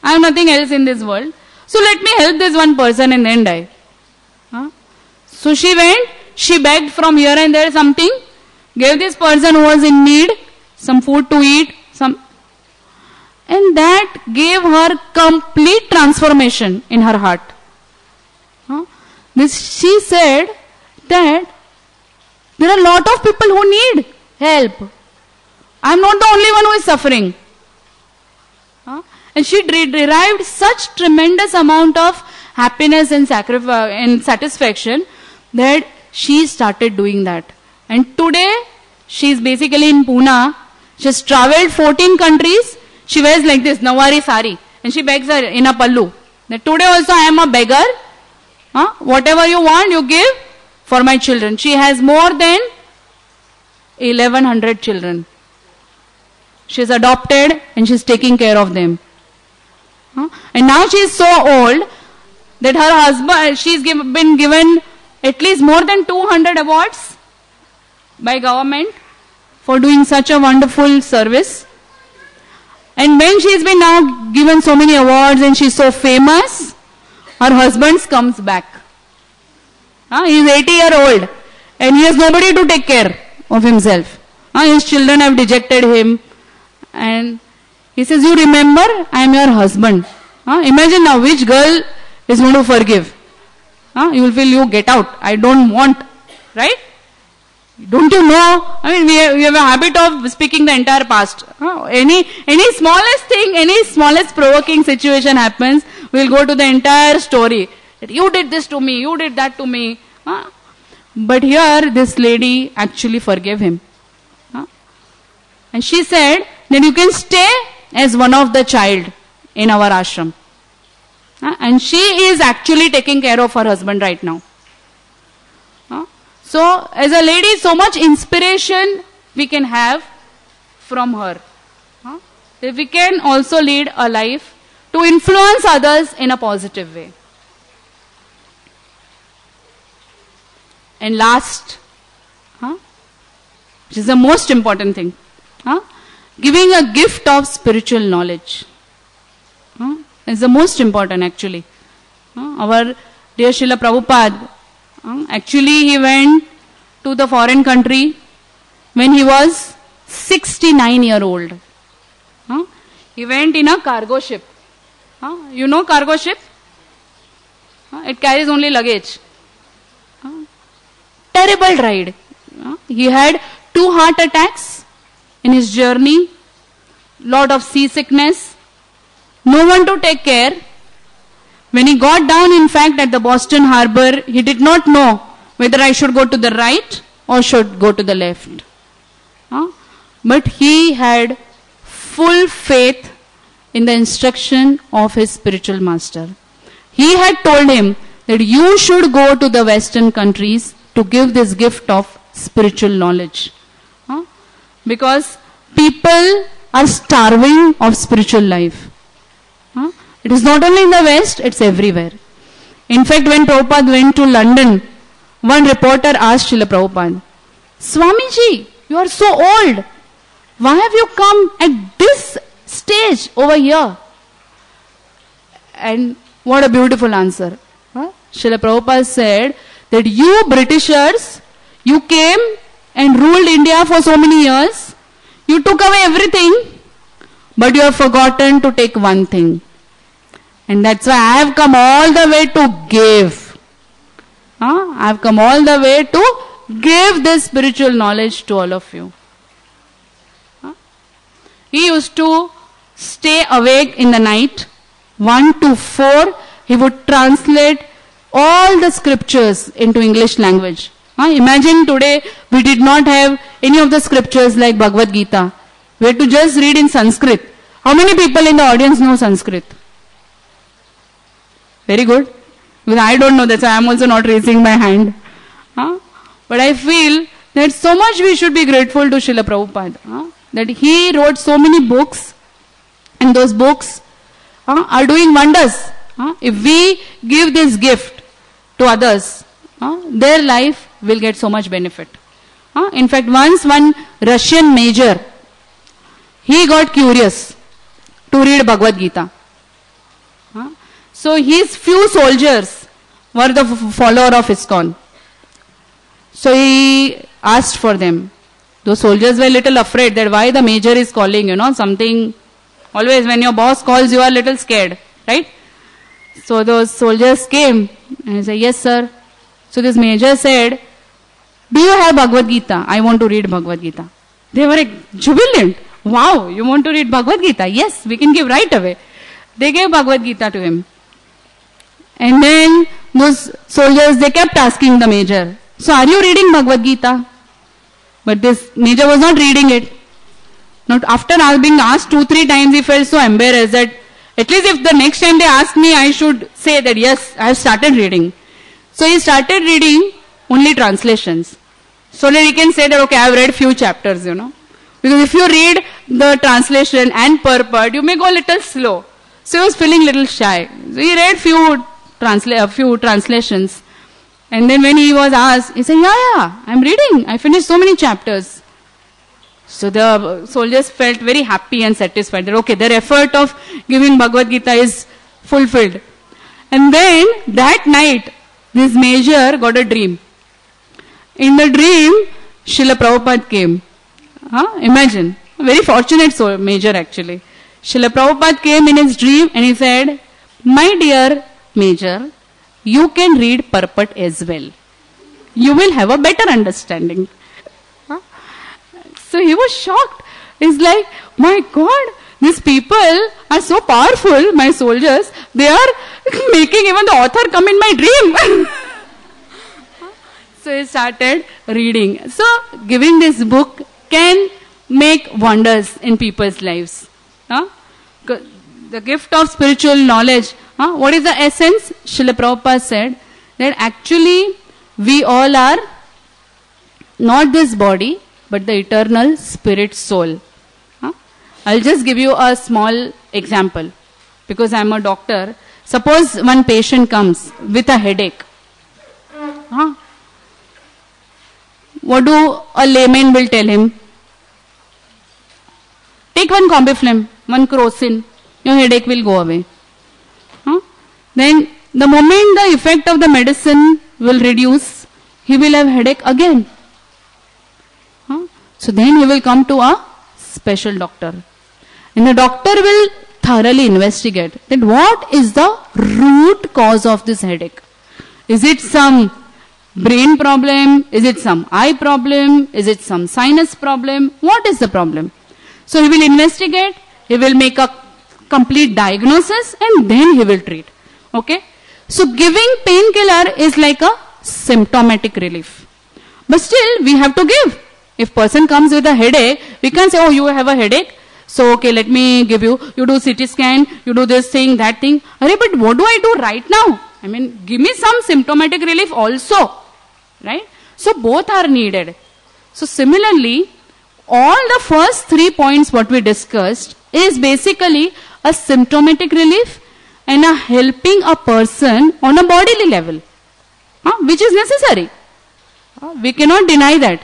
Speaker 1: I have nothing else in this world. So let me help this one person and then die. So she went, she begged from here and there something, gave this person who was in need some food to eat, and that gave her complete transformation in her heart. She said that there are a lot of people who need help. I am not the only one who is suffering. And she derived such tremendous amount of happiness and satisfaction that she started doing that. And today, she is basically in Pune. She has traveled 14 countries. She wears like this, Nawari sari. And she begs her in a pallu. That today also I am a beggar. Whatever you want, you give for my children. She has more than 1100 children. She is adopted and she is taking care of them. And now she is so old that her husband, she's been given at least more than 200 awards by government for doing such a wonderful service. And when she's been now given so many awards and she's so famous, her husband comes back. He is 80-year-old and he has nobody to take care of himself. His children have dejected him. And he says, you remember, I am your husband. Imagine now which girl is going to forgive. You will feel, you get out. I don't want. Right? Don't you know? I mean, we have a habit of speaking the entire past. Any smallest thing, any smallest provoking situation happens, we'll go to the entire story. That you did this to me, you did that to me. But here, this lady actually forgave him. And she said that you can stay as one of the child in our ashram. And she is actually taking care of her husband right now. So, as a lady, so much inspiration we can have from her. That we can also lead a life to influence others in a positive way. And last, which is the most important thing, giving a gift of spiritual knowledge. Is the most important actually. Our dear Srila Prabhupada, actually he went to the foreign country when he was 69-year-old. He went in a cargo ship. You know cargo ship? It carries only luggage. Terrible ride. He had 2 heart attacks in his journey, lot of seasickness, no one to take care. When he got down, in fact, at the Boston Harbor, he did not know whether I should go to the right or should go to the left. But he had full faith in the instruction of his spiritual master. He had told him that you should go to the Western countries to give this gift of spiritual knowledge. Because people are starving of spiritual life. It is not only in the West, it's everywhere. In fact, when Prabhupada went to London, one reporter asked Srila Prabhupada, Swamiji, you are so old. Why have you come at this stage over here? And what a beautiful answer. Srila Prabhupada said that you Britishers, you came and ruled India for so many years. You took away everything, but you have forgotten to take one thing. And that's why I have come all the way to give. I have come all the way to give this spiritual knowledge to all of you. He used to stay awake in the night, 1 to 4. He would translate all the scriptures into English language. Imagine today we did not have any of the scriptures like Bhagavad Gita. We had to just read in Sanskrit. How many people in the audience know Sanskrit? Very good. Because I don't know, that's why I am also not raising my hand. But I feel that so much we should be grateful to Srila Prabhupada. That he wrote so many books, and those books are doing wonders. If we give this gift to others, their life will get so much benefit. In fact, once one Russian major, he got curious to read Bhagavad Gita. So his few soldiers were the follower of ISKCON. So he asked for them. Those soldiers were a little afraid that why the major is calling, something. Always when your boss calls, you are a little scared, right? So those soldiers came and said, yes, sir. So this major said, do you have Bhagavad Gita? I want to read Bhagavad Gita. They were jubilant. Wow, you want to read Bhagavad Gita? Yes, we can give right away. They gave Bhagavad Gita to him. And then those soldiers, they kept asking the major, so are you reading Bhagavad Gita? But this major was not reading it. Now after being asked 2-3 times, he felt so embarrassed that at least if the next time they ask me, I should say that yes, I have started reading. So he started reading only translations. So that he can say that, okay, I have read few chapters, Because if you read the translation and purport, you may go a little slow. So he was feeling a little shy. So he read few translations. And then when he was asked, he said, yeah, I'm reading. I finished so many chapters. So the soldiers felt very happy and satisfied that, okay, their effort of giving Bhagavad Gita is fulfilled. And then that night, this major got a dream. In the dream, Srila Prabhupada came. Imagine, a very fortunate major actually. Srila Prabhupada came in his dream and he said, my dear major, you can read purport as well. You will have a better understanding. So he was shocked. He's like, my God, these people are so powerful, my soldiers, they are making even the author come in my dream. So he started reading. So giving this book can make wonders in people's lives. The gift of spiritual knowledge. What is the essence? Srila Prabhupada said that actually we all are not this body, but the eternal spirit soul. I'll just give you a small example. Because I'm a doctor. Suppose one patient comes with a headache. What do a layman will tell him? Take one Combiflam, one Crocin. Your headache will go away. Then the moment the effect of the medicine will reduce, he will have headache again. So then he will come to a special doctor. And the doctor will thoroughly investigate that what is the root cause of this headache. Is it some brain problem? Is it some eye problem? Is it some sinus problem? What is the problem? So he will investigate, he will make a complete diagnosis and then he will treat. Okay? So giving painkiller is like a symptomatic relief. But still we have to give. If person comes with a headache, we can't say, oh, you have a headache. So, okay, let me give you do CT scan, you do this thing, that thing. But what do I do right now? I mean, give me some symptomatic relief also. Right? So both are needed. So similarly, all the first 3 points what we discussed is basically a symptomatic relief and a helping a person on a bodily level, which is necessary. We cannot deny that.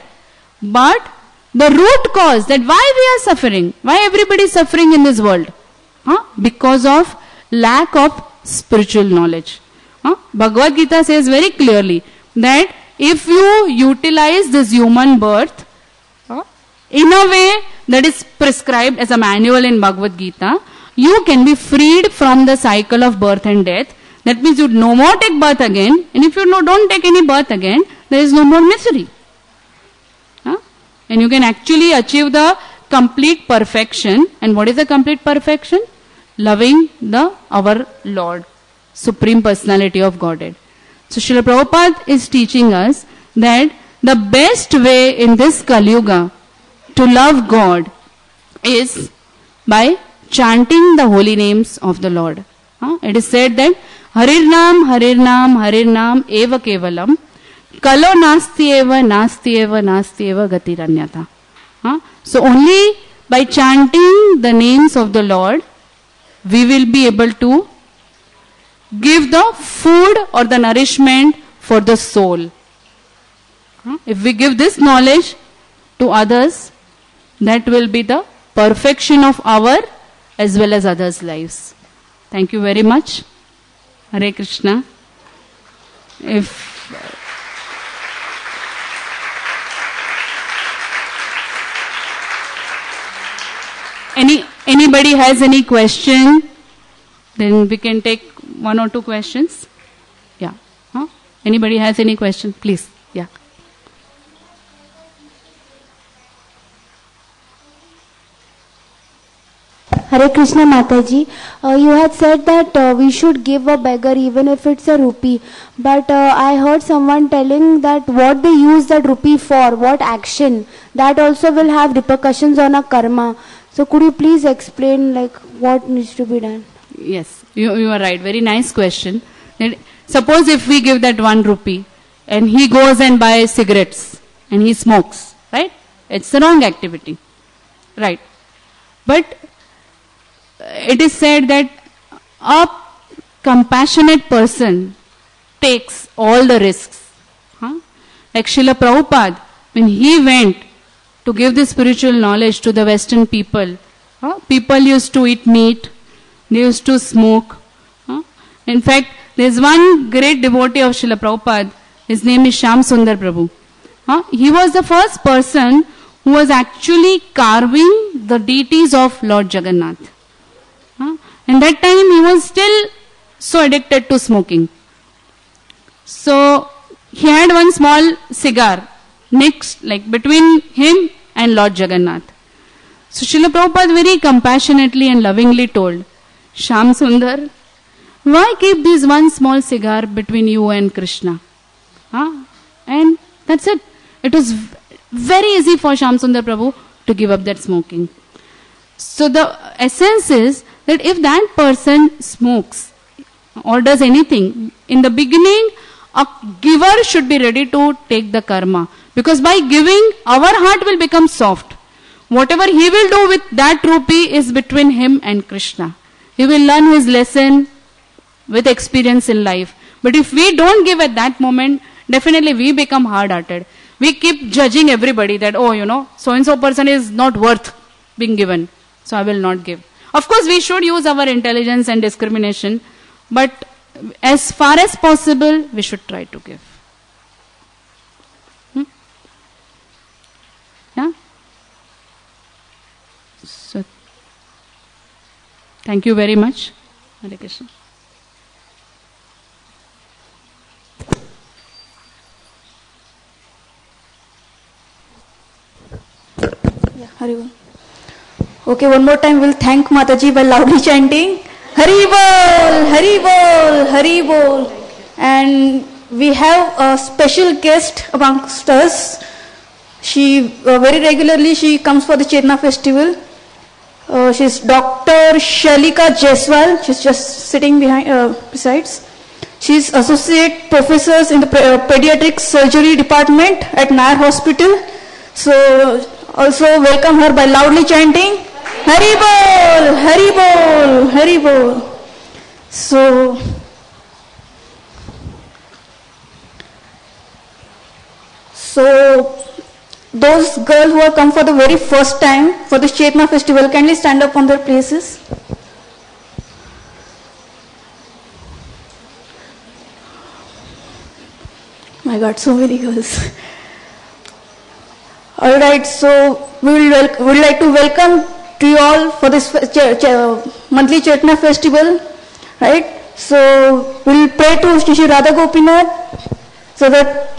Speaker 1: But the root cause that why we are suffering, why everybody is suffering in this world, because of lack of spiritual knowledge. Bhagavad Gita says very clearly, that if you utilize this human birth in a way that is prescribed as a manual in Bhagavad Gita, you can be freed from the cycle of birth and death. That means you no more take birth again, and if you don't take any birth again, there is no more misery. And you can actually achieve the complete perfection. And what is the complete perfection? Loving our Lord, Supreme Personality of Godhead. So Srila Prabhupada is teaching us that the best way in this Kali Yuga to love God is by chanting the holy names of the Lord. It is said that Harir Nam, Harir Nam, Harir Nam, Eva Kevalam, Kalo Nasti Eva, Nasti Eva, Nasti Eva, Gatiranyata. So only by chanting the names of the Lord, we will be able to give the food or the nourishment for the soul. If we give this knowledge to others, that will be the perfection of our as well as others' lives. Thank you very much. Hare Krishna. If anybody has any question, then we can take one or two questions. Yeah. Anybody has any question? Please. Yeah.
Speaker 2: Hare Krishna Mataji, you had said that we should give a beggar even if it's a rupee. But I heard someone telling that what they use that rupee for, what action, that also will have repercussions on a karma. So could you please explain like what needs to be done?
Speaker 1: Yes, you are right. Very nice question. Suppose if we give that 1 rupee and he goes and buys cigarettes and he smokes, right? It's the wrong activity, right? But it is said that a compassionate person takes all the risks. Like Srila Prabhupada, when he went to give the spiritual knowledge to the Western people, people used to eat meat, they used to smoke. In fact, there is one great devotee of Srila Prabhupada, his name is Shyam Sundar Prabhu. He was the first person who was actually carving the deities of Lord Jagannath. And that time he was still so addicted to smoking. So he had one small cigar next, like between him and Lord Jagannath. So Srila Prabhupada very compassionately and lovingly told, Shyam Sundar, why keep this one small cigar between you and Krishna? And that's it. It was very easy for Shyam Sundar Prabhu to give up that smoking. So the essence is that if that person smokes or does anything, in the beginning, a giver should be ready to take the karma. Because by giving, our heart will become soft. Whatever he will do with that rupee is between him and Krishna. He will learn his lesson with experience in life. But if we don't give at that moment, definitely we become hard-hearted. We keep judging everybody that, so-and-so person is not worth being given, so I will not give. Of course, we should use our intelligence and discrimination, but as far as possible, we should try to give. Yeah? So, thank you very much. Hare Krishna.
Speaker 3: Yeah, Hari. Okay, one more time we'll thank Mataji by loudly chanting Hari Bol, Hari Bol, Hari Bol. And we have a special guest amongst us. She very regularly she comes for the Chetna festival. She's Dr. Shalika Jaiswal. She's just sitting behind besides. She's associate professor in the pediatric surgery department at Nair Hospital. So also welcome her by loudly chanting Hari Bol, Hari Bol, Hari Bol. So those girls who have come for the very first time for the Chetna festival, kindly stand up on their places. my God, so many girls. All right, so we would like to welcome to you all for this monthly Chetna festival, right? So we'll pray to Shri Radha Gopinath so that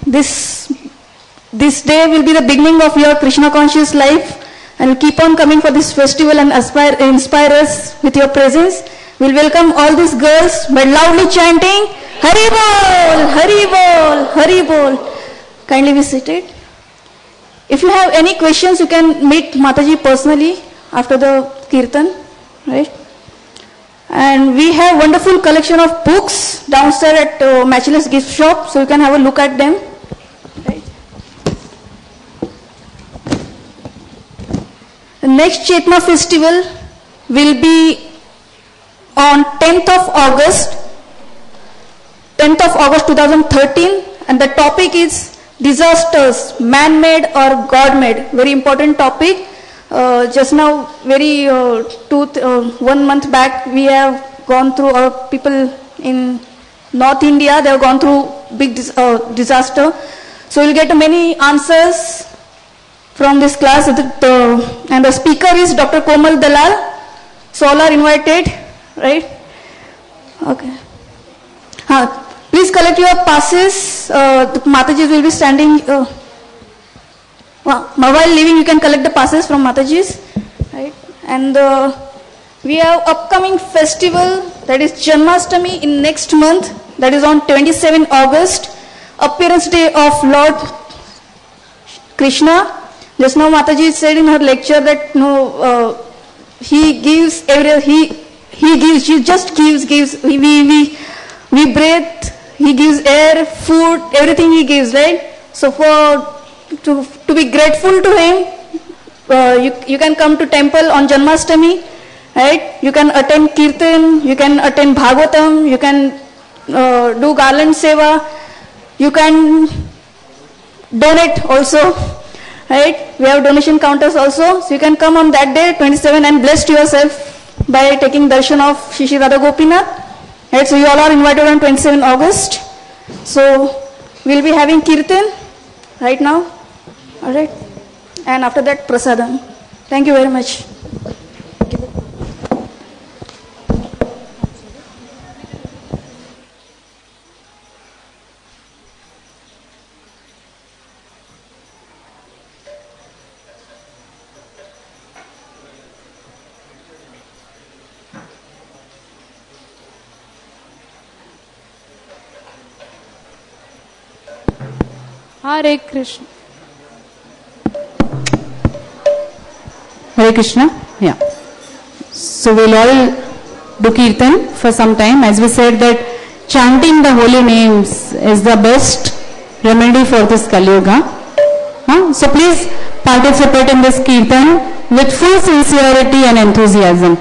Speaker 3: this day will be the beginning of your Krishna conscious life, and keep on coming for this festival and inspire us with your presence. We'll welcome all these girls by loudly chanting Hari Bol, Hari Bol, Hari Bol. Kindly be seated. If you have any questions, you can meet Mataji personally after the Kirtan, right? And we have wonderful collection of books downstairs at Matchless Gift Shop, so you can have a look at them. Right? The next Chetna festival will be on 10th of August 2013, and the topic is disasters, man-made or God-made. Very important topic. Just now, 1 month back, we have gone through, our people in North India, they have gone through big disaster. So you'll get many answers from this class, and the speaker is Dr. Komal Dalal. So all are invited, right? Okay. Please collect your passes. The Matajis will be standing. While leaving, you can collect the passes from Matajis, right? And we have upcoming festival, that is Janmashtami in next month. That is on 27 August, appearance day of Lord Krishna. Just now Mataji said in her lecture that he gives he gives, he just gives. We breathe. He gives air, food, everything he gives, right? So to be grateful to him, you can come to temple on Janmashtami, right? You can attend Kirtan, you can attend Bhagavatam, you can do garland seva, you can donate also, right? We have donation counters also, so you can come on that day, 27, and bless yourself by taking darshan of Shri Radha Gopinath. Right, so you all are invited on 27 August. So we'll be having Kirtan right now. All right. And after that, Prasadam. Thank you very much.
Speaker 1: Hare Krishna.
Speaker 4: Hare Krishna. Yeah. So we'll all do Kirtan for some time. As we said that chanting the holy names is the best remedy for this Kali Yuga. So please participate in this Kirtan with full sincerity and enthusiasm.